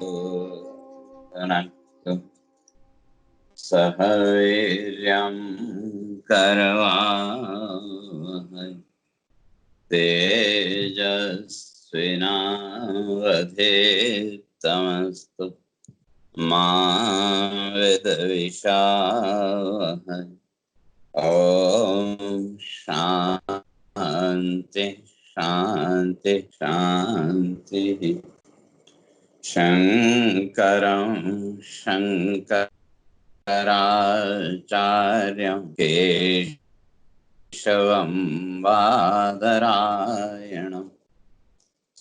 भुनक्तु सह वीर्यं करवावहै तेजस्विनावधीतमस्तु मा विद्विषावहै। ओम शांति शांति शांति। शंकरं शंकराचार्यं केशवं बादरायणं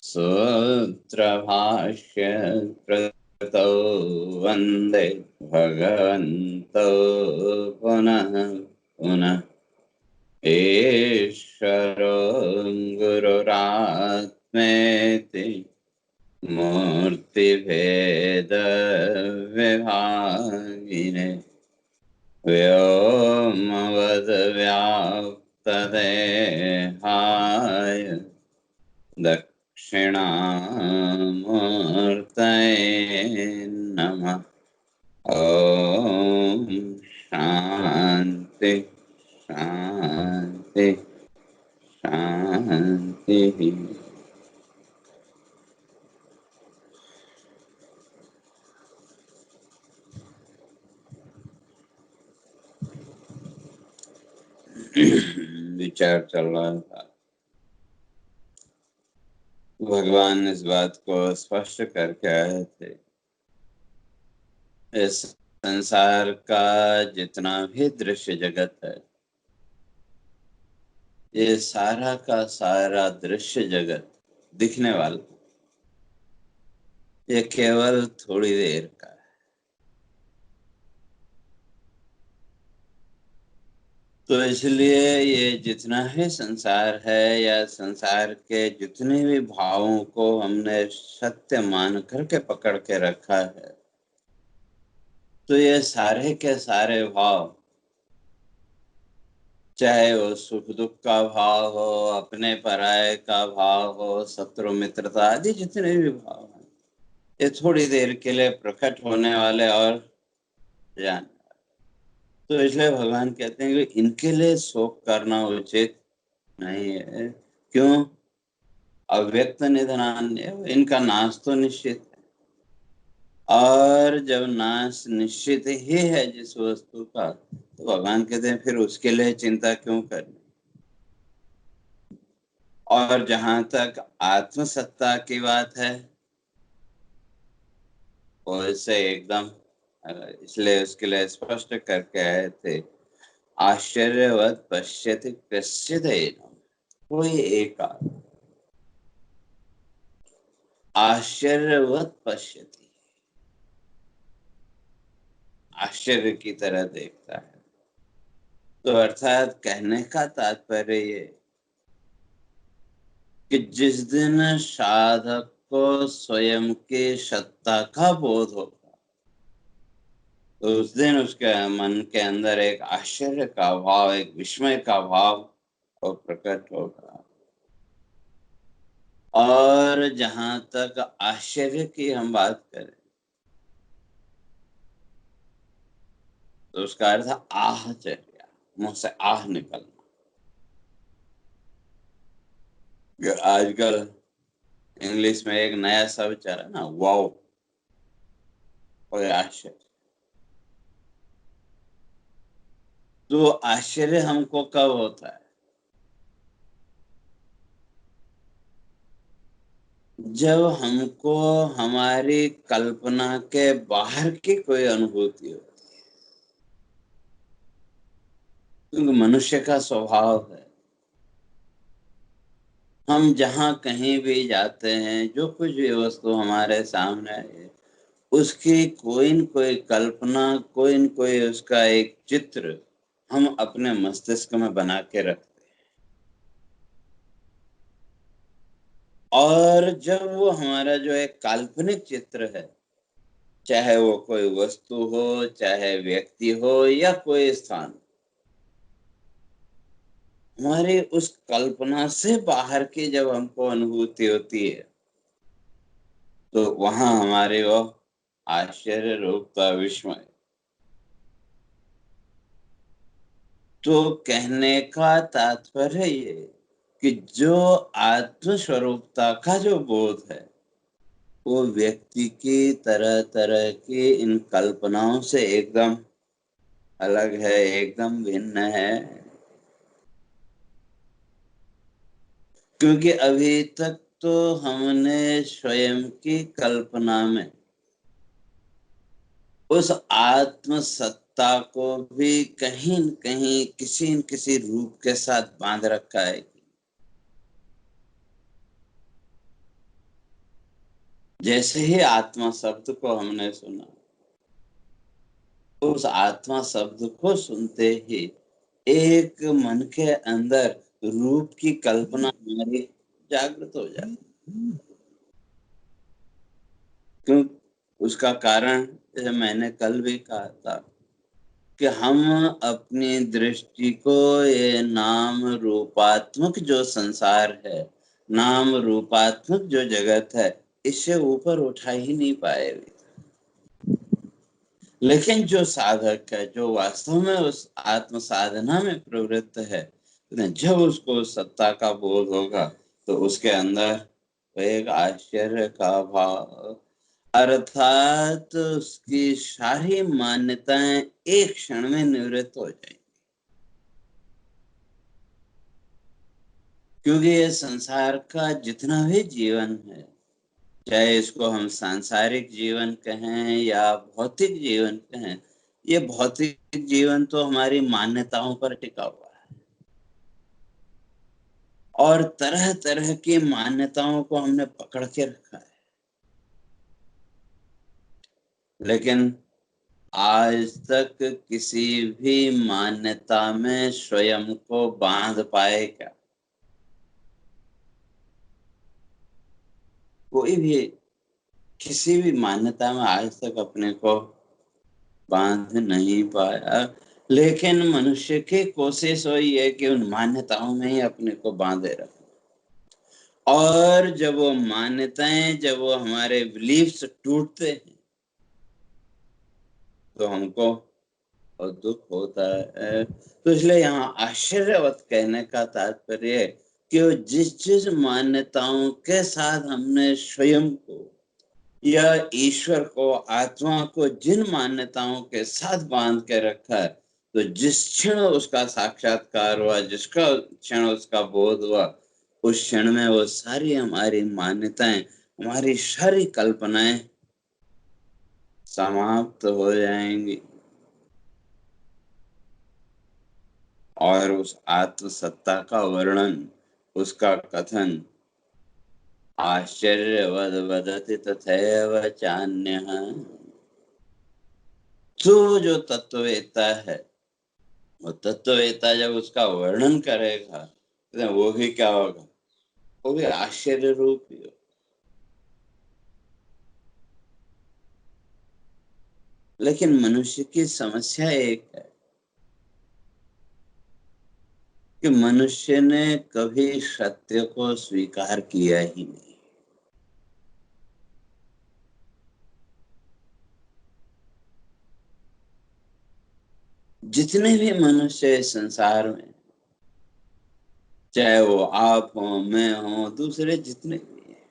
सूत्रभाष्य कृतौ वन्दे भगवन्तौ पुनः पुनः। ईश्वरो गुरुरात्मेति मूर्तिभेदविभागिने व्योमवद्व्याप्तदेहाय दक्षिणामूर्तये नमः। ॐ शान्ति शान्ति शान्ति। विचार चल रहा था, भगवान इस बात को स्पष्ट करके आए थे, इस संसार का जितना भी दृश्य जगत है, ये सारा का सारा दृश्य जगत दिखने वाला, ये केवल थोड़ी देर का है। तो इसलिए ये जितना भी संसार है या संसार के जितने भी भावों को हमने सत्य मान करके पकड़ के रखा है, तो ये सारे के सारे भाव, चाहे वो सुख दुख का भाव हो, अपने पराये का भाव हो, शत्रु मित्रता आदि जितने भी भाव हैं, ये थोड़ी देर के लिए प्रकट होने वाले और जाने। तो इसलिए भगवान कहते हैं कि इनके लिए शोक करना उचित नहीं है। क्यों? अव्यक्त निधनान्य, इनका नाश तो निश्चित है, और जब नाश निश्चित ही है जिस वस्तु का, तो भगवान कहते हैं फिर उसके लिए चिंता क्यों करनी। और जहां तक आत्मसत्ता की बात है, वो इससे एकदम, इसलिए उसके लिए स्पष्ट करके आए थे, आश्चर्यवत पश्यति कश्चिदेन, कोई एक आश्चर्यवत पश्यति, आश्चर्य की तरह देखता है। तो अर्थात कहने का तात्पर्य ये कि जिस दिन साधक को स्वयं की सत्ता का बोध होगा, तो उस दिन उसके मन के अंदर एक आश्चर्य का भाव, एक विस्मय का भाव प्रकट होगा। और जहां तक आश्चर्य की हम बात करें, तो उसका अर्थ आहचर्य, मुंह से आह निकलना। आजकल इंग्लिश में एक नया शब्द चला ना, वाओ, और आश्चर्य। तो आश्चर्य हमको कब होता है? जब हमको हमारी कल्पना के बाहर की कोई अनुभूति हो। क्योंकि मनुष्य का स्वभाव है, हम जहाँ कहीं भी जाते हैं, जो कुछ भी वस्तु हमारे सामने है, उसकी कोई न कोई कल्पना, कोई न कोई उसका एक चित्र हम अपने मस्तिष्क में बना के रखते हैं। और जब वो हमारा जो एक काल्पनिक चित्र है, चाहे वो कोई वस्तु हो, चाहे व्यक्ति हो या कोई स्थान, हमारी उस कल्पना से बाहर की जब हमको अनुभूति होती है, तो वहां हमारे वो आश्चर्य रूपता विस्मय। तो कहने का तात्पर्य ये कि जो आत्मस्वरूपता का जो बोध है वो व्यक्ति की तरह तरह की इन कल्पनाओं से एकदम अलग है, एकदम भिन्न है। क्योंकि अभी तक तो हमने स्वयं की कल्पना में उस आत्म सत्ता को भी कहीं न कहीं किसी न किसी रूप के साथ बांध रखा है। जैसे ही आत्मा शब्द को हमने सुना, उस आत्मा शब्द को सुनते ही एक मन के अंदर रूप की कल्पना हमारी जागृत हो जाती। क्यों? उसका कारण जैसे मैंने कल भी कहा था कि हम अपनी दृष्टि को ये नाम रूपात्मक जो संसार है, नाम रूपात्मक जो जगत है, इससे ऊपर उठा ही नहीं पाए। लेकिन जो साधक है, जो वास्तव में उस आत्म साधना में प्रवृत्त है, जब उसको सत्ता का बोध होगा तो उसके अंदर वो एक आश्चर्य का भाव, अर्थात उसकी सारी मान्यताएं एक क्षण में निवृत्त हो जाएंगी। क्योंकि ये संसार का जितना भी जीवन है, चाहे इसको हम सांसारिक जीवन कहें या भौतिक जीवन कहें, ये भौतिक जीवन तो हमारी मान्यताओं पर टिका हुआ है और तरह तरह की मान्यताओं को हमने पकड़ के रखा है। लेकिन आज तक किसी भी मान्यता में स्वयं को बांध पाए क्या? कोई भी किसी भी मान्यता में आज तक अपने को बांध नहीं पाया। लेकिन मनुष्य की कोशिश वही है कि उन मान्यताओं में ही अपने को बांधे रखे। और जब वो मान्यताएं, जब वो हमारे बिलीफ्स टूटते हैं तो हमको और दुख होता है। तो इसलिए यहाँ आश्चर्यवत कहने का तात्पर्य है कि वो जिस जिस मान्यताओं के साथ हमने स्वयं को या ईश्वर को, आत्मा को जिन मान्यताओं के साथ बांध के रखा है, तो जिस क्षण उसका साक्षात्कार हुआ, जिसका क्षण उसका बोध हुआ, उस क्षण में वो सारी हमारी मान्यताएं, हमारी सारी कल्पनाएं समाप्त हो जाएंगी और उस आत्म सत्ता का वर्णन, उसका कथन आश्चर्यवद वदति तथैव चान्यः। तो जो तत्ववेत्ता है, वो तत्ववेत्ता जब उसका वर्णन करेगा तो वो भी क्या होगा? वो भी आश्चर्य रूप ही हो। लेकिन मनुष्य की समस्या एक है कि मनुष्य ने कभी सत्य को स्वीकार किया ही नहीं। जितने भी मनुष्य इस संसार में, चाहे वो आप हो, मैं हो, दूसरे जितने भी हैं,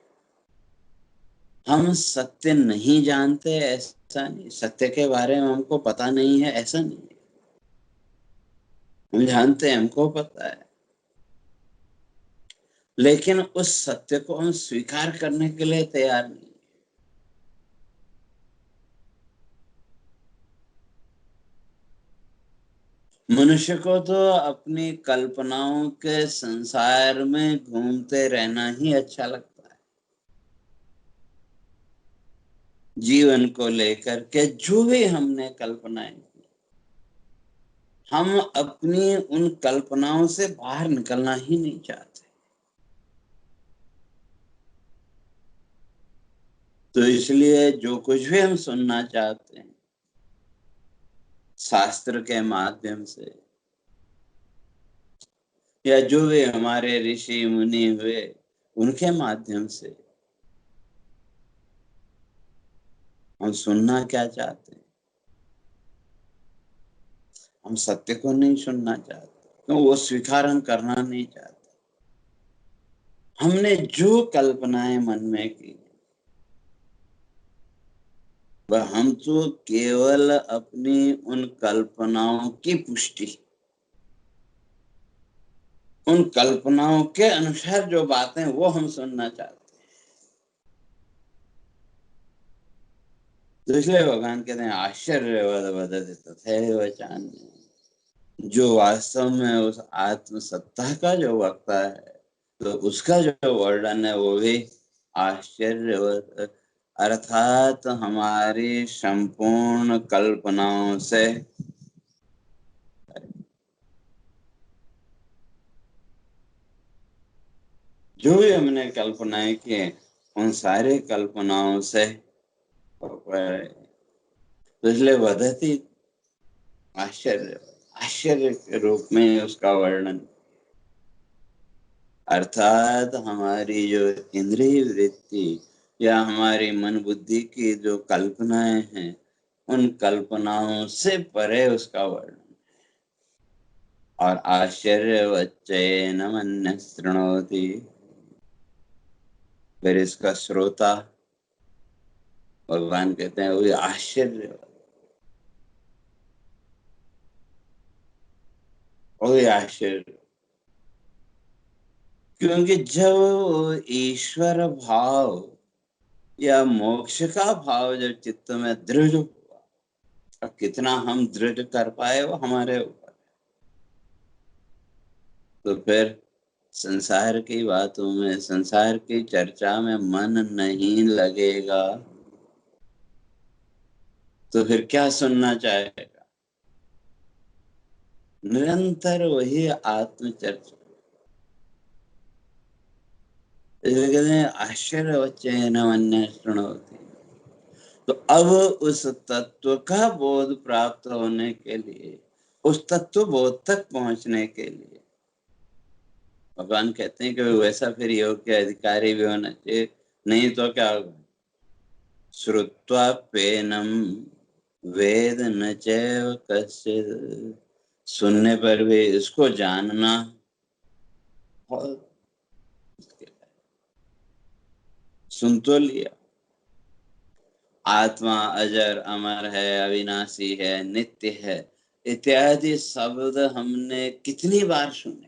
हम सत्य नहीं जानते ऐसा नहीं, सत्य के बारे में हमको पता नहीं है ऐसा नहीं है। हम जानते हैं, हमको पता है, लेकिन उस सत्य को हम स्वीकार करने के लिए तैयार नहीं। मनुष्य को तो अपनी कल्पनाओं के संसार में घूमते रहना ही अच्छा लगता है। जीवन को लेकर के जो भी हमने कल्पनाएं की, हम अपनी उन कल्पनाओं से बाहर निकलना ही नहीं चाहते। तो इसलिए जो कुछ भी हम सुनना चाहते हैं, शास्त्र के माध्यम से या जो भी हमारे ऋषि मुनि हुए उनके माध्यम से, हम सुनना क्या चाहते हैं? हम सत्य को नहीं सुनना चाहते, क्यों? वो स्वीकार हम करना नहीं चाहते। हमने जो कल्पनाएं मन में की, वह हम तो केवल अपनी उन कल्पनाओं की पुष्टि, उन कल्पनाओं के अनुसार जो बातें वो हम सुनना चाहते हैं। तो इसलिए भगवान कहते हैं आश्चर्यवद वदति तथैव चान्यः। जो वास्तव में उस आत्म सत्ता का जो वक्ता है, तो उसका जो वर्णन है वो भी आश्चर्य, अर्थात हमारी संपूर्ण कल्पनाओं से जो भी हमने कल्पनाएं की हैं, उन सारी कल्पनाओं से ऊपर है। तो इसलिए वदति आश्चर्य, आश्चर्य के रूप में उसका वर्णन, अर्थात हमारी जो इंद्रिय वृत्ति या हमारी मन बुद्धि की जो कल्पनाएं हैं, उन कल्पनाओं से परे उसका वर्णन। और आश्चर्यवच्चैन मन्यः शृणोति, फिर इसका श्रोता भगवान कहते हैं वो आश्चर्य, वो आश्चर्य, क्योंकि जब वो ईश्वर भाव या मोक्ष का भाव जब चित्त में दृढ़ हुआ, अब कितना हम दृढ़ कर पाए वो हमारे ऊपर। तो फिर संसार की बातों में, संसार की चर्चा में मन नहीं लगेगा, तो फिर क्या सुनना चाहेगा? निरंतर वही आत्मचर्चा। इसलिए कहते हैं आश्चर्यवच्चैन मन्यः शृणोति। तो अब उस तत्व का बोध प्राप्त होने के लिए, उस तत्व बोध तक पहुंचने के लिए भगवान कहते हैं कि वैसा फिर योग के अधिकारी भी होना चाहिए, नहीं तो क्या होगा? श्रुत्वाप्येनं वेद न चैव कश्चित्, सुनने पर भी इसको जानना बहुत मुश्किल है। सुन तो लिया, आत्मा अजर अमर है, अविनाशी है, नित्य है, इत्यादि शब्द हमने कितनी बार सुने,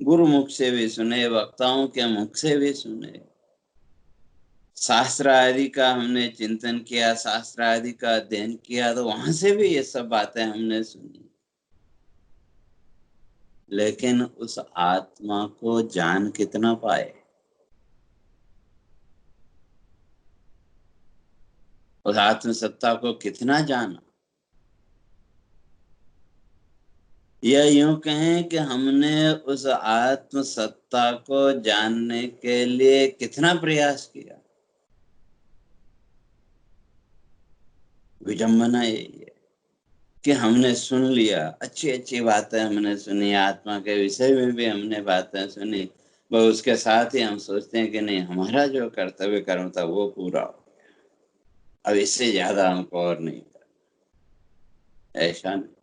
गुरु मुख से भी सुने, वक्ताओं के मुख से भी सुने, शास्त्र आदि का हमने चिंतन किया, शास्त्र आदि का अध्ययन किया, तो वहां से भी ये सब बातें हमने सुनी। लेकिन उस आत्मा को जान कितना पाए, उस आत्म सत्ता को कितना जाना, या यूं कहें कि हमने उस आत्म सत्ता को जानने के लिए कितना प्रयास किया। विडंबना यही है कि हमने सुन लिया, अच्छी अच्छी बातें हमने सुनी, आत्मा के विषय में भी हमने बातें सुनी, वो उसके साथ ही हम सोचते हैं कि नहीं, हमारा जो कर्तव्य कर्म था वो पूरा हो, अब इससे ज्यादा हमको और नहीं करना। ऐसा नहीं।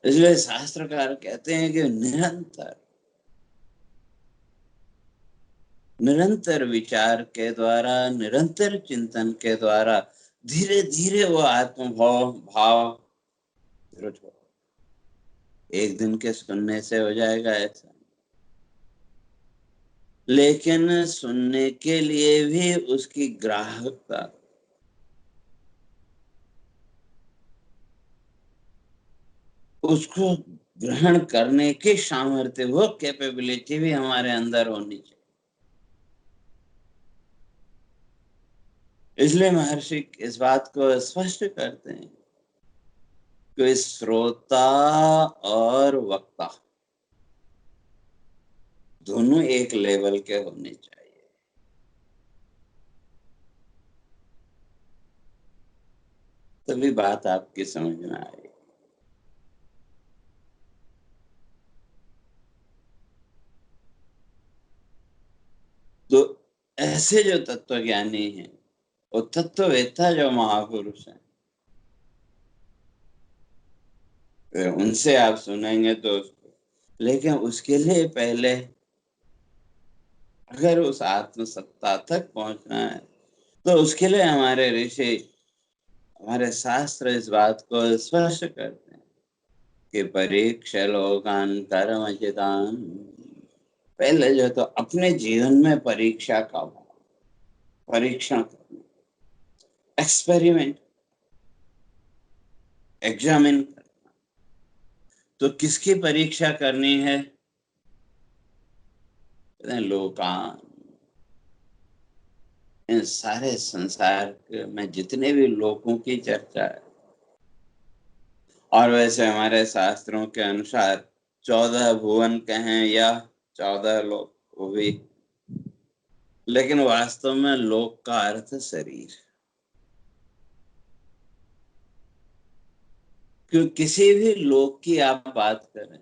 इसलिए शास्त्रकार कहते हैं कि निरंतर निरंतर विचार के द्वारा, निरंतर चिंतन के द्वारा धीरे धीरे वो आत्मभाव भाव दृढ़ हो। एक दिन के सुनने से हो जाएगा ऐसा, लेकिन सुनने के लिए भी उसकी ग्राहकता, उसको ग्रहण करने की सामर्थ्य, वो कैपेबिलिटी भी हमारे अंदर होनी चाहिए। इसलिए महर्षि इस बात को स्पष्ट करते हैं कि श्रोता और वक्ता दोनों एक लेवल के होने चाहिए, तभी बात आपकी समझ में आएगी। तो ऐसे जो तत्वज्ञानी हैं, वो तत्ववेत्ता जो महापुरुष हैं, उनसे आप सुनेंगे तो लेकिन उसके लिए पहले अगर उस आत्म सत्ता तक पहुंचना है तो उसके लिए हमारे ऋषि, हमारे शास्त्र इस बात को स्पष्ट करते हैं कि परीक्ष लोकान कर्मचितान। पहले जो तो अपने जीवन में परीक्षा का भाव, परीक्षण करना, एक्सपेरिमेंट, एग्जामिन करना। तो किसकी परीक्षा करनी है? लोकान, इन सारे संसार में जितने भी लोगों की चर्चा है। और वैसे हमारे शास्त्रों के अनुसार 14 भुवन कहें या 14 लोक, वो भी, लेकिन वास्तव में लोक का अर्थ शरीर। क्यों किसी भी लोक की आप बात करें,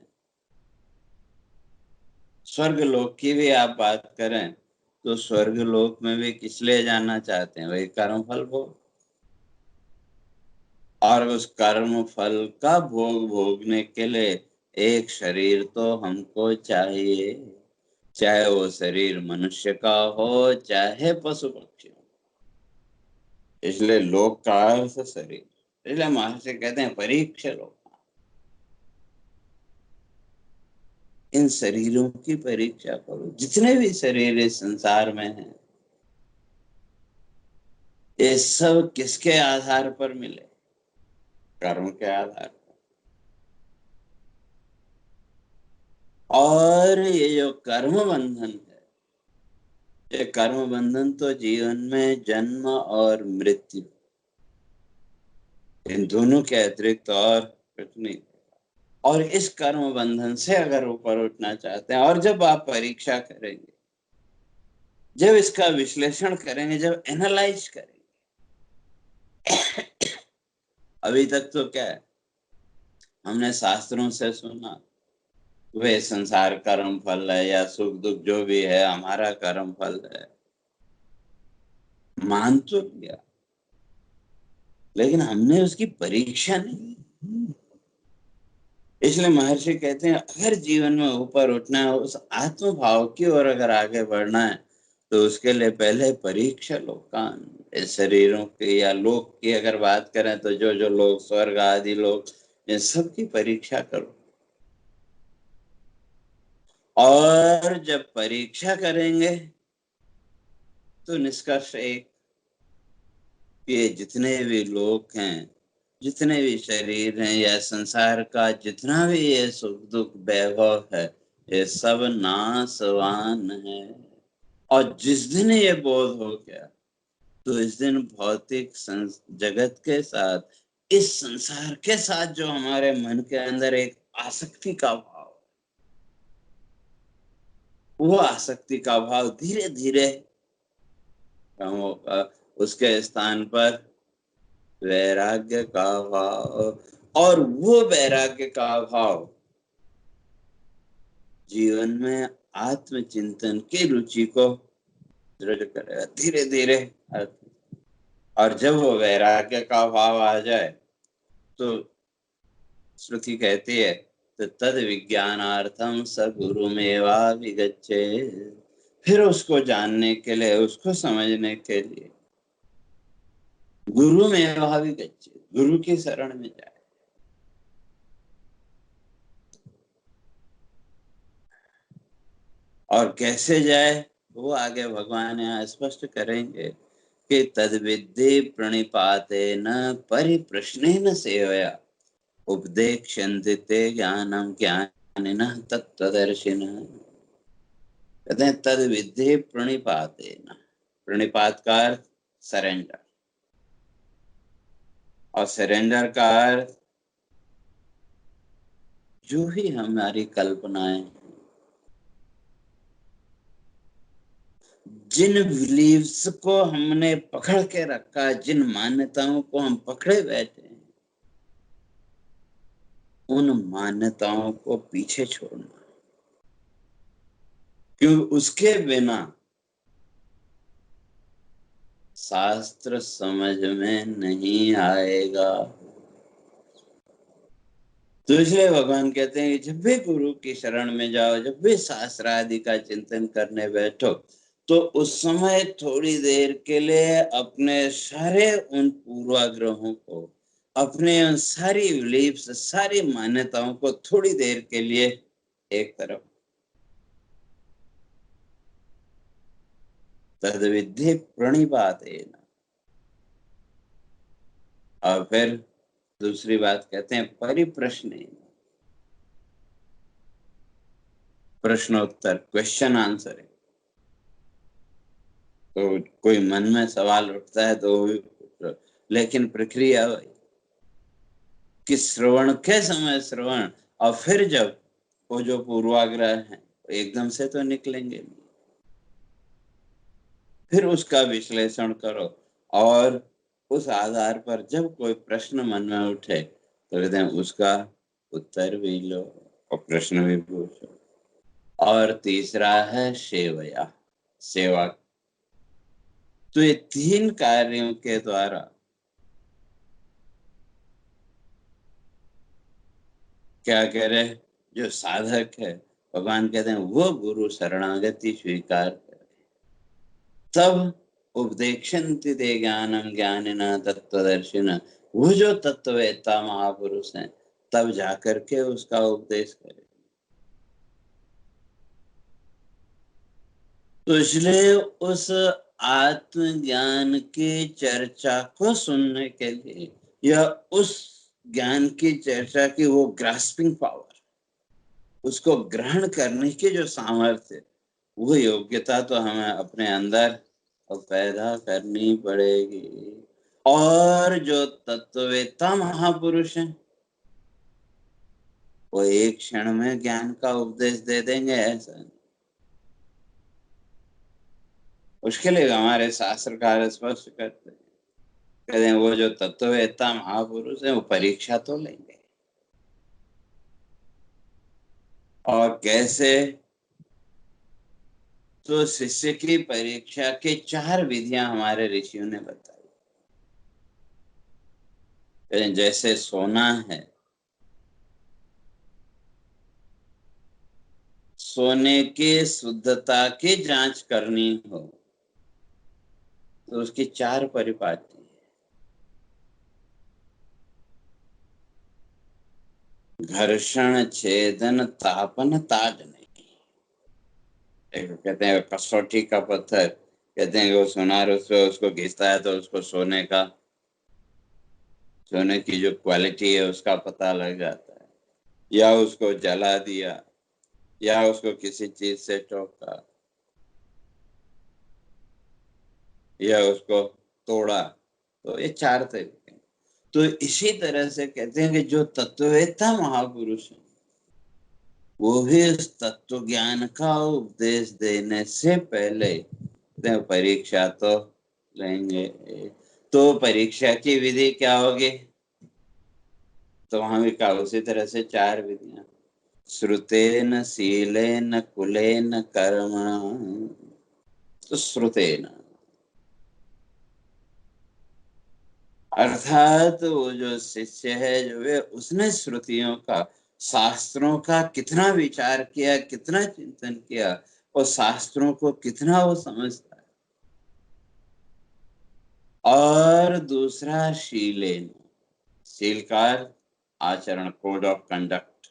स्वर्ग लोक की भी आप बात करें, तो स्वर्ग लोक में भी किस लिए जाना चाहते हैं? वही कर्म फल भोग। और उस कर्म फल का भोग भोगने के लिए एक शरीर तो हमको चाहिए, चाहे वो शरीर मनुष्य का हो चाहे पशु पक्षी हो। इसलिए लोक का अर्थ शरीर। इसलिए महर्षि कहते हैं परीक्ष लोक। इन शरीरों की परीक्षा करो, जितने भी शरीर इस संसार में हैं, ये सब किसके आधार पर मिले? कर्म के आधार पर। और ये जो कर्म बंधन है, ये कर्म बंधन तो जीवन में जन्म और मृत्यु, इन दोनों के अतिरिक्त और कुछ नहीं। और इस कर्म बंधन से अगर ऊपर उठना चाहते हैं, और जब आप परीक्षा करेंगे, जब इसका विश्लेषण करेंगे, जब एनालाइज करेंगे, अभी तक तो क्या है, हमने शास्त्रों से सुना वे संसार कर्म फल है या सुख दुख जो भी है हमारा कर्म फल है, मान तो लिया, लेकिन हमने उसकी परीक्षा नहीं। इसलिए महर्षि कहते हैं अगर जीवन में ऊपर उठना है, उस आत्म भाव की ओर अगर आगे बढ़ना है, तो उसके लिए पहले परीक्षा लोकान, इस शरीरों की या लोक की अगर बात करें तो जो जो लोग स्वर्ग आदि लोग, इन सब की परीक्षा करो। और जब परीक्षा करेंगे तो निष्कर्ष एक, ये जितने भी लोग हैं, जितने भी शरीर हैं, या संसार का जितना भी ये सुख दुख वैभव है, ये सब नाशवान है। और जिस दिन ये बोध हो गया, तो इस दिन भौतिक जगत के साथ, इस संसार के साथ जो हमारे मन के अंदर एक आसक्ति का भाव, वो आसक्ति का भाव धीरे धीरे कम होगा। उसके स्थान पर वैराग्य का भाव, और वो वैराग्य का भाव जीवन में आत्मचिंतन की रुचि को दृढ़ करेगा धीरे धीरे। और जब वो वैराग्य का भाव आ जाए, तो श्रुति कहती है तो तद विज्ञानार्थम स गुरुमेवा विगच्छे, फिर उसको जानने के लिए, उसको समझने के लिए गुरु में भावी गच्छे, गुरु की शरण में जाए। और कैसे जाए वो आगे भगवान यहाँ स्पष्ट करेंगे कि तद विद्धि प्रणिपातेन परिप्रश्नेन सेवया उपदेक्ष्यन्ति ते ज्ञानम ज्ञानिनः तत्त्वदर्शिनः। कहते हैं तद विद्धि प्रणिपातेन, प्रणिपात का अर्थ सरेंडर, और सरेंडर का अर्थ जो भी हमारी कल्पनाएं, जिन बिलीव्स को हमने पकड़ के रखा, जिन मान्यताओं को हम पकड़े बैठे हैं, उन मान्यताओं को पीछे छोड़ना। क्यों? उसके बिना शास्त्र समझ में नहीं आएगा। तो इसलिए भगवान कहते हैं कि जब भी गुरु की शरण में जाओ, जब भी शास्त्र आदि का चिंतन करने बैठो, तो उस समय थोड़ी देर के लिए अपने सारे उन पूर्वाग्रहों को, अपने उन सारी बिलीफ्स, सारी मान्यताओं को थोड़ी देर के लिए एक तरफ, तद्विद्धि प्रणिपातेन। और फिर दूसरी बात कहते हैं परिप्रश्नेन, प्रश्नोत्तर, क्वेश्चन आंसर है। तो कोई मन में सवाल उठता है तो लेकिन प्रक्रिया वही कि श्रवण के समय श्रवण, और फिर जब वो जो पूर्वाग्रह है एकदम से तो निकलेंगे नहीं, फिर उसका विश्लेषण करो, और उस आधार पर जब कोई प्रश्न मन में उठे तो कहते हैं उसका उत्तर भी लो और प्रश्न भी पूछो। और तीसरा है सेवया, सेवा। तो ये तीन कार्यों के द्वारा क्या कह रहे, जो साधक है, भगवान कहते हैं वो गुरु शरणागति स्वीकार करे, तब उपदेक्षन्ति ते ज्ञानम ज्ञानिनः तत्त्वदर्शिनः, वो जो तत्ववेत्ता महापुरुष हैं तब जाकर के उसका उपदेश करे। तो इसलिए उस आत्मज्ञान की चर्चा को सुनने के लिए, या उस ज्ञान की चर्चा की वो ग्रास्पिंग पावर, उसको ग्रहण करने की जो सामर्थ्य, वो योग्यता तो हमें अपने अंदर पैदा करनी पड़ेगी। और जो तत्ववेत्ता महापुरुष हैं वो एक क्षण में ज्ञान का उपदेश दे देंगे ऐसा नहीं। उसके लिए हमारे शास्त्रकार स्पष्ट करते हैं, कहते हैं वो जो तत्ववेत्ता महापुरुष है वो परीक्षा तो लेंगे। और कैसे? तो शिष्य की परीक्षा के 4 विधियां हमारे ऋषियों ने बताई। जैसे सोना है, सोने के शुद्धता की जांच करनी हो तो उसकी 4 परिपाटी है। घर्षण, छेदन, तापन, ताड़न। एक कहते हैं कसौटी का पत्थर, कहते हैं वो सुनार उसको घिसता है तो उसको सोने की जो क्वालिटी है उसका पता लग जाता है। या उसको जला दिया, या उसको किसी चीज से टोका, या उसको तोड़ा, तो ये 4 तरीके। तो इसी तरह से कहते हैं कि जो तत्ववेत्ता महापुरुष है वो भी उस तत्व ज्ञान का उपदेश देने से पहले परीक्षा तो लेंगे। तो परीक्षा की विधि क्या होगी? तो वहां भी कहा उसी तरह से 4 विधियां, श्रुतेन शीलेन कुलेन कर्मणा। तो श्रुतेन अर्थात वो जो शिष्य है, जो वे उसने श्रुतियों का, शास्त्रों का कितना विचार किया, कितना चिंतन किया, और शास्त्रों को कितना वो समझता है। और दूसरा शीलेन, शीलकार आचरण, कोड ऑफ कंडक्ट,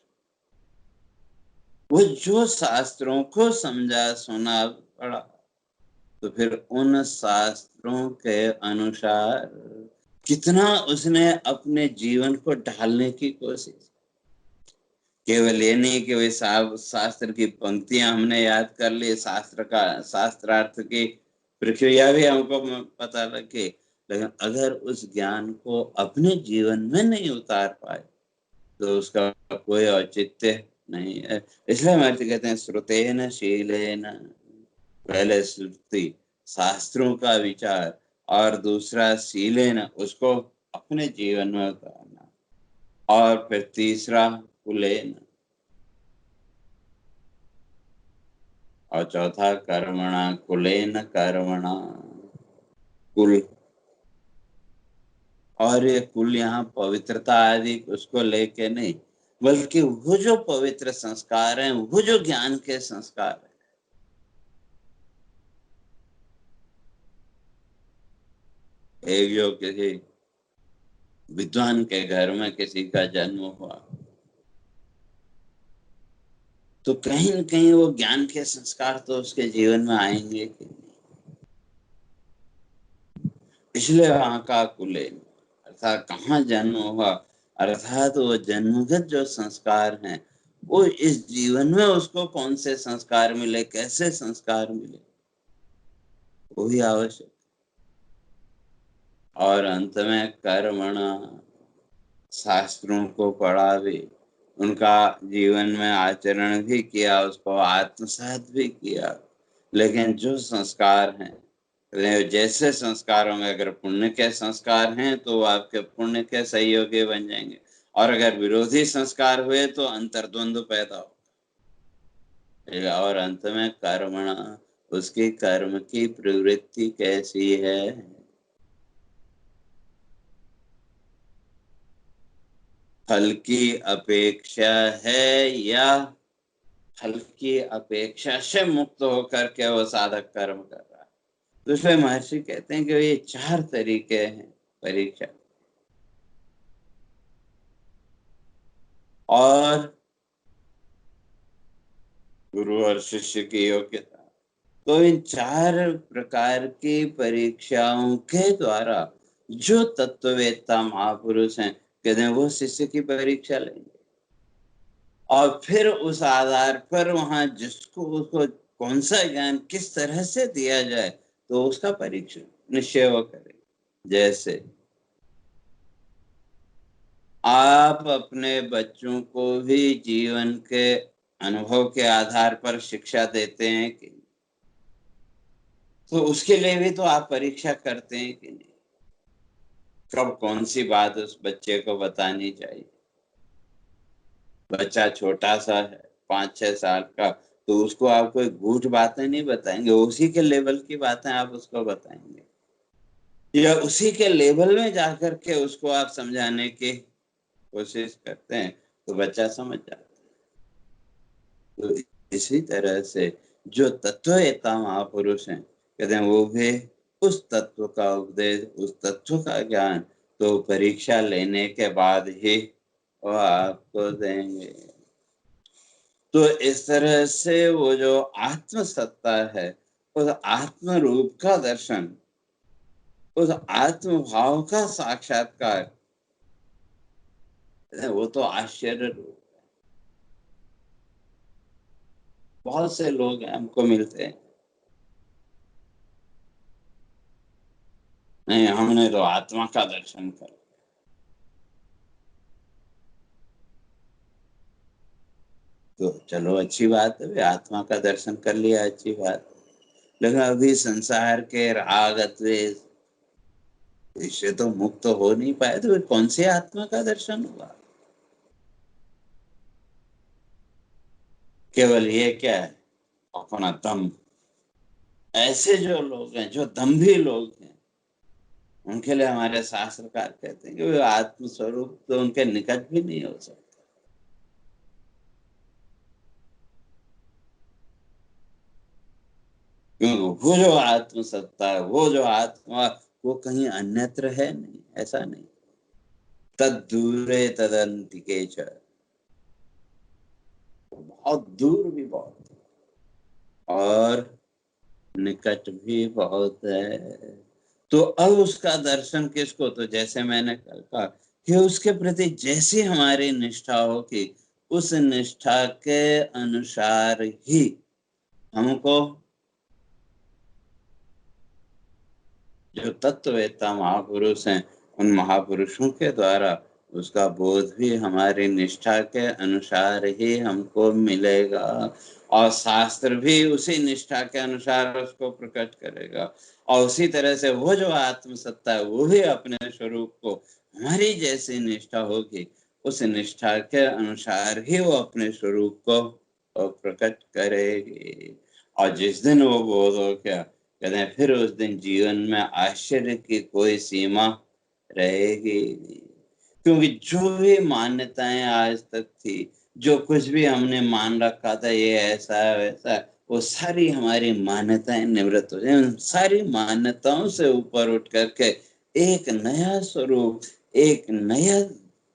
वो जो शास्त्रों को समझा सुना पढ़ा, तो फिर उन शास्त्रों के अनुसार कितना उसने अपने जीवन को ढालने की कोशिश। केवल ये नहीं कि वे शास्त्र की पंक्तियां हमने याद कर ली, शास्त्रार्थ की प्रक्रिया भी हमको पता लगे, लेकिन अगर उस ज्ञान को अपने जीवन में नहीं उतार पाए तो उसका कोई औचित्य नहीं है। इसलिए महर्षि कहते हैं श्रुतेन शीलेन, पहले श्रुति शास्त्रों का विचार, और दूसरा शीलेन उसको अपने जीवन में उतारना, और फिर तीसरा कुलेन, और चौथा कर्मणा, कुलेन कर्मणा। कुल। और ये कुल यहाँ पवित्रता आदि उसको लेके नहीं, बल्कि वो जो पवित्र संस्कार हैं, वो जो ज्ञान के संस्कार हैं। एक जो किसी विद्वान के घर में किसी का जन्म हुआ, तो कहीं न कहीं वो ज्ञान के संस्कार तो उसके जीवन में आएंगे कि नहीं। इसलिए वहां का कुलेन अर्थात कहाँ जन्म हुआ, अर्थात वो जन्मगत जो संस्कार हैं, वो इस जीवन में उसको कौन से संस्कार मिले, कैसे संस्कार मिले, वो भी आवश्यक। और अंत में कर्मण, शास्त्रों को पढ़ा भी, उनका जीवन में आचरण भी किया, उसको आत्मसात भी किया। लेकिन जो संस्कार हैं, जैसे संस्कार होंगे, अगर पुण्य के संस्कार हैं तो वो आपके पुण्य के सहयोगी बन जाएंगे, और अगर विरोधी संस्कार हुए तो अंतर्द्वंद पैदा हो। और अंत में कर्मणा, उसकी कर्म की प्रवृत्ति कैसी है। फल की अपेक्षा है या फल की अपेक्षा से मुक्त होकर के वो साधक कर्म कर रहा है। तो इसलिए महर्षि कहते हैं कि ये 4 तरीके हैं परीक्षा। और गुरु और शिष्य की योग्यता, तो इन 4 प्रकार की परीक्षाओं के द्वारा जो तत्ववेत्ता महापुरुष हैं, कहते हैं वो शिष्य की परीक्षा लेंगे, और फिर उस आधार पर वहां जिसको उसको कौन सा ज्ञान किस तरह से दिया जाए, तो उसका परीक्षण निश्चय वो करें। जैसे आप अपने बच्चों को भी जीवन के अनुभव के आधार पर शिक्षा देते हैं कि, तो उसके लिए भी तो आप परीक्षा करते हैं कि नहीं। कब कौन सी बात उस बच्चे को बतानी चाहिए। बच्चा छोटा सा है, 5-6 साल का, तो उसको आप कोई गूढ़ बातें नहीं बताएंगे, उसी के लेवल की बातें आप उसको बताएंगे, या उसी के लेवल में जाकर के उसको आप समझाने की कोशिश करते हैं, तो बच्चा समझ जाता है। तो इसी तरह से जो तत्ववेत्ता महापुरुष हैं, कहते हैं वो भी उस तत्व का उपदेश, उस तत्व का ज्ञान तो परीक्षा लेने के बाद ही वो आपको देंगे। तो इस तरह से वो जो आत्म सत्ता है, उस आत्म रूप का दर्शन, उस आत्म भाव का साक्षात्कार, वो तो आश्चर्य रूप। बहुत से लोग हमको मिलते हैं, नहीं हमने तो आत्मा का दर्शन कर। तो चलो अच्छी बात है, आत्मा का दर्शन कर लिया, अच्छी बात। लेकिन अभी संसार के राग द्वेष इससे तो मुक्त हो नहीं पाए, तो कौन सी आत्मा का दर्शन हुआ। केवल ये क्या है, अपना दम। ऐसे जो लोग हैं, जो दम्भी लोग हैं, उनके लिए हमारे शास्त्रकार कहते हैं कि वो आत्म स्वरूप तो उनके निकट भी नहीं हो सकता। क्योंकि वो जो आत्म सत्ता है, वो जो आत्मा, वो कहीं अन्यत्र है नहीं, ऐसा नहीं। तद दूरे तदंतिके च, बहुत दूर भी बहुत है, और निकट भी बहुत है। तो अब उसका दर्शन किसको, तो जैसे मैंने कल कहा कि उसके प्रति जैसी हमारी निष्ठा होगी, उस निष्ठा के अनुसार ही हमको जो तत्ववेत्ता महापुरुष हैं, उन महापुरुषों के द्वारा उसका बोध भी हमारी निष्ठा के अनुसार ही हमको मिलेगा, और शास्त्र भी उसी निष्ठा के अनुसार उसको प्रकट करेगा। और उसी तरह से वो जो आत्म सत्ता है, वो भी अपने स्वरूप को हमारी जैसी निष्ठा होगी, उस निष्ठा के अनुसार ही वो अपने स्वरूप को प्रकट करेगी। और जिस दिन वो बोध हो गया, कहते हैं फिर उस दिन जीवन में आश्चर्य की कोई सीमा रहेगी नहीं, क्योंकि जो भी मान्यताएं आज तक थी, जो कुछ भी हमने मान रखा था ये ऐसा है वैसा है, वो सारी हमारी मान्यताएं निवृत्त हो जाए। उन सारी मान्यताओं से ऊपर उठ करके एक नया स्वरूप, एक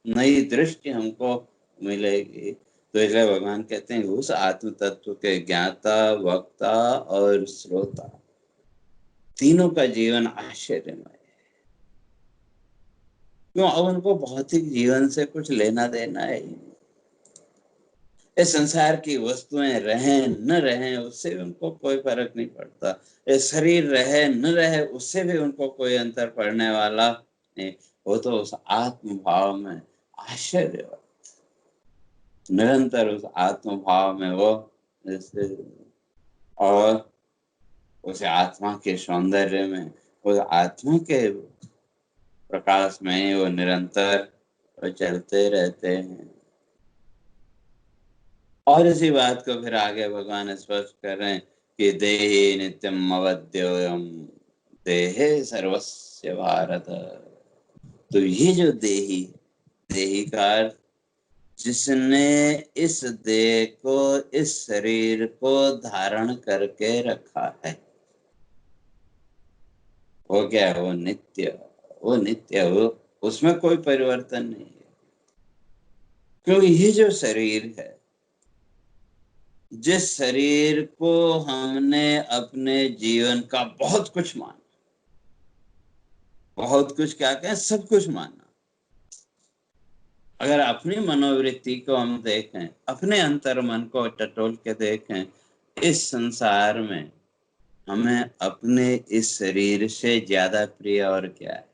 नई दृष्टि हमको मिलेगी। तो इसलिए भगवान कहते हैं उस आत्म तत्व के ज्ञाता, वक्ता और श्रोता तीनों का जीवन आश्चर्यमय है। क्यों? अब उनको भौतिक जीवन से कुछ लेना देना है ही नहीं। इस संसार की वस्तुएं रहें न रहें उससे भी उनको कोई फर्क नहीं पड़ता। ये शरीर रहे न रहे उससे भी उनको कोई अंतर पड़ने वाला नहीं। वो तो उस आत्म भाव में आश्चर्य, निरंतर उस आत्म भाव में वो जैसे, और उस आत्मा के सौंदर्य में, उस आत्मा के प्रकाश में वो निरंतर वो चलते रहते हैं। और इसी बात को फिर आगे भगवान स्पष्ट कर रहे हैं कि देहि नित्यम अवद्योयम देहे सर्वस्य भारत। तो ये जो देही, देही का अर्थ जिसने इस देह को, इस शरीर को धारण करके रखा है, वो क्या है? वो नित्य, वो नित्य, वो उसमें कोई परिवर्तन नहीं है। क्योंकि ये जो शरीर है, जिस शरीर को हमने अपने जीवन का बहुत कुछ माना, बहुत कुछ क्या कहें, सब कुछ माना। अगर अपनी मनोवृत्ति को हम देखें, अपने अंतर मन को टटोल के देखें, इस संसार में हमें अपने इस शरीर से ज्यादा प्रिय और क्या है?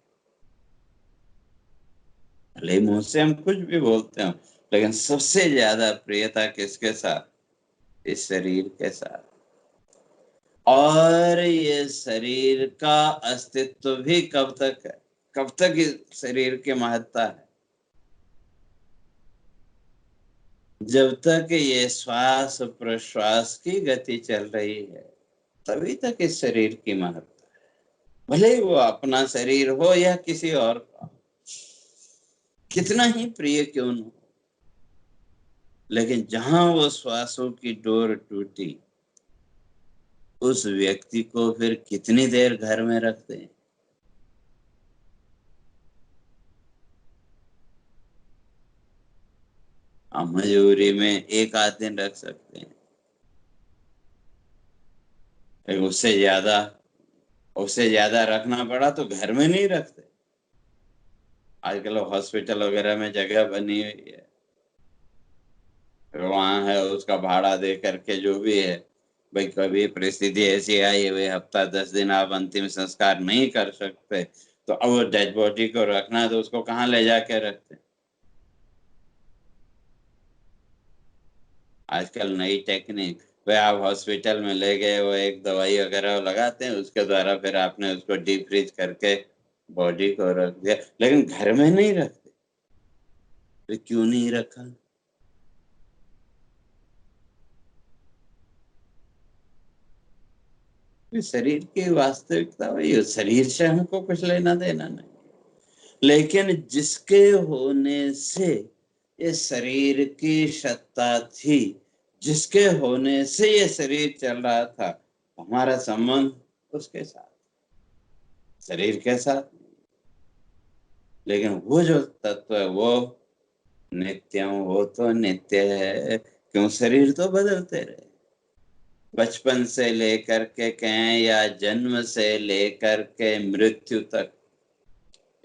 भले मुंह से हम कुछ भी बोलते हो, लेकिन सबसे ज्यादा प्रियता किसके साथ? इस शरीर के साथ। और ये शरीर का अस्तित्व भी कब तक है? कब तक इस शरीर की महत्ता है? जब तक ये श्वास प्रश्वास की गति चल रही है, तभी तक इस शरीर की महत्ता है। भले वो अपना शरीर हो या किसी और का, कितना ही प्रिय क्यों न हो, लेकिन जहां वो श्वासों की डोर टूटी, उस व्यक्ति को फिर कितनी देर घर में रखते हैं? हम मजबूरी में एक आध दिन रख सकते हैं, लेकिन उससे ज्यादा रखना पड़ा तो घर में नहीं रखते। आजकल हॉस्पिटल वगैरह में जगह बनी हुई है, वहां है, उसका भाड़ा दे करके जो भी है, भाई कभी परिस्थिति ऐसी आई है, हफ्ता 10 दिन आप अंतिम संस्कार नहीं कर सकते, तो अब वो डेड बॉडी को रखना है तो उसको कहाँ ले जाके रखते? आजकल नई टेक्निक, वे आप हॉस्पिटल में ले गए, वो एक दवाई वगैरह लगाते हैं, उसके द्वारा फिर आपने उसको डीप फ्रीज करके बॉडी को रख दिया, लेकिन घर में नहीं रखते। तो क्यों नहीं रखा? शरीर की वास्तविकता वही है, शरीर से हमको कुछ लेना देना नहीं, लेकिन जिसके होने से ये शरीर की सत्ता थी, जिसके होने से ये शरीर चल रहा था, हमारा संबंध उसके साथ, शरीर के साथ। लेकिन वो जो तत्व है वो नित्यम, वो तो नित्य है। क्यों? शरीर तो बदलते रहे, बचपन से लेकर के कहें या जन्म से लेकर के मृत्यु तक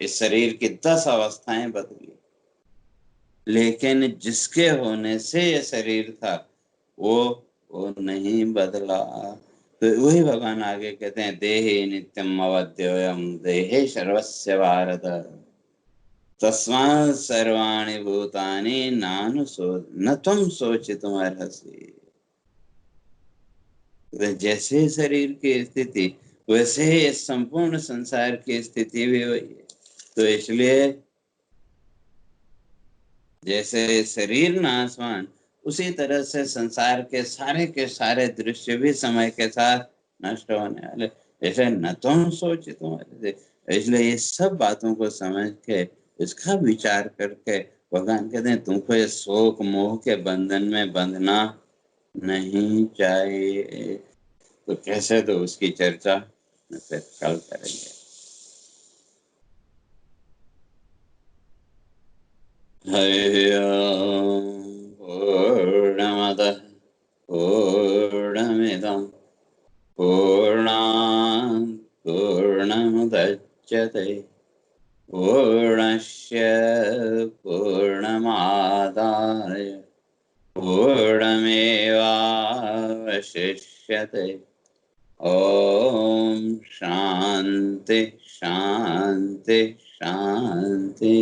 इस शरीर की 10 अवस्थाएं बदली, लेकिन जिसके होने से ये शरीर था वो नहीं बदला। तो वही भगवान आगे कहते हैं देहे नित्यम अवद्योयम देहे सर्वस्य भारत तस्मात् सर्वाणि भूतानि न त्वं शोचितुमर्हसि। जैसे शरीर की स्थिति वैसे ही संपूर्ण संसार की स्थिति भी वही है। तो इसलिए जैसे शरीर नाशवान, उसी तरह से संसार के सारे दृश्य भी समय के साथ नष्ट होने वाले। ऐसे न तुम सोचितो, इसलिए ये सब बातों को समझ के इसका विचार करके भगवान कहते हैं तुमको ये शोक मोह के बंधन में बंधना नहीं चाहिए। तो कैसे, तो उसकी चर्चा फिर कल करेंगे। हरि ओम। पूर्णमदः पूर्णमिदं पूर्णात् पूर्णमुदच्यते पूर्णस्य पूर्णमादाय पूर्णमेवावशिष्यते। ओम शांति शांति शांति।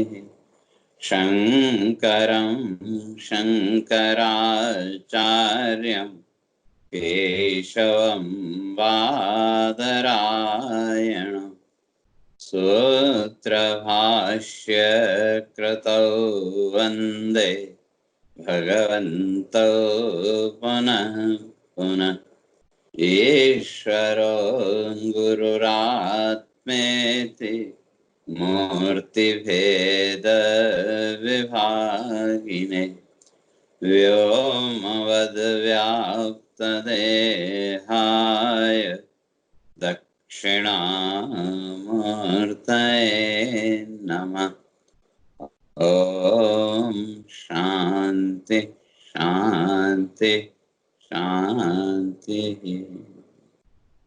शंकरं शंकराचार्यं केशवं बादरायणं सूत्रभाष्य कृतौ वन्दे भगवन्तौ पुनः पुनः। ईश्वरो गुरुरात्मेति मूर्तिभेदविभागिने व्योमवद्व्याप्तदेहाय दक्षिणामूर्तये नमः। ओम शांति शांति शांति।